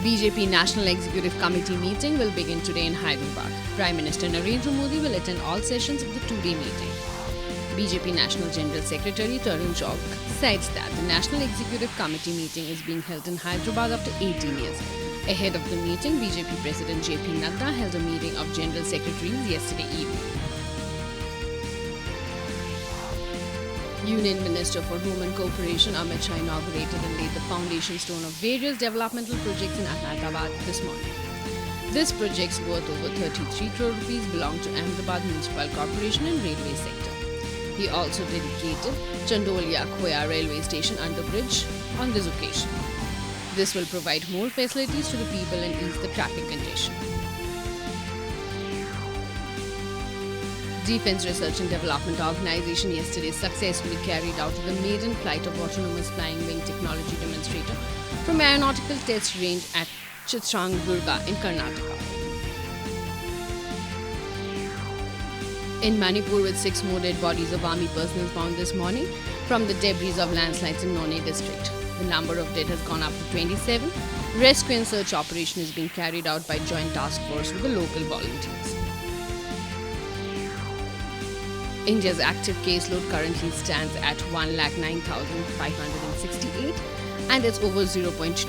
BJP National Executive Committee meeting will begin today in Hyderabad. Prime Minister Narendra Modi will attend all sessions of the two-day meeting. BJP National General Secretary Tarun Chowk said that the National Executive Committee meeting is being held in Hyderabad after 18 years. Ahead of the meeting, BJP President JP Nadda held a meeting of General Secretaries yesterday evening. Union Minister for Home and Cooperation Amit Shah inaugurated and laid the foundation stone of various developmental projects in Ahmedabad this morning. These projects worth over 33 crore rupees belong to Ahmedabad Municipal Corporation and Railway sector. He also dedicated Chandolia-Khoya railway station underbridge on this occasion. This will provide more facilities to the people and ease the traffic congestion. Defence Research and Development Organization yesterday successfully carried out the maiden flight of autonomous flying wing technology demonstrator from Aeronautical Test Range at Chitrangurga in Karnataka. In Manipur, with 6 more dead bodies of army personnel found this morning from the debris of landslides in None district. The number of dead has gone up to 27. Rescue and search operation is being carried out by Joint Task Force with the local volunteers. India's active caseload currently stands at 1,09,568 and it's over 0.2%.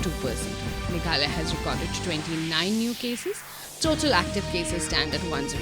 Meghalaya has recorded 29 new cases. Total active cases stand at 102.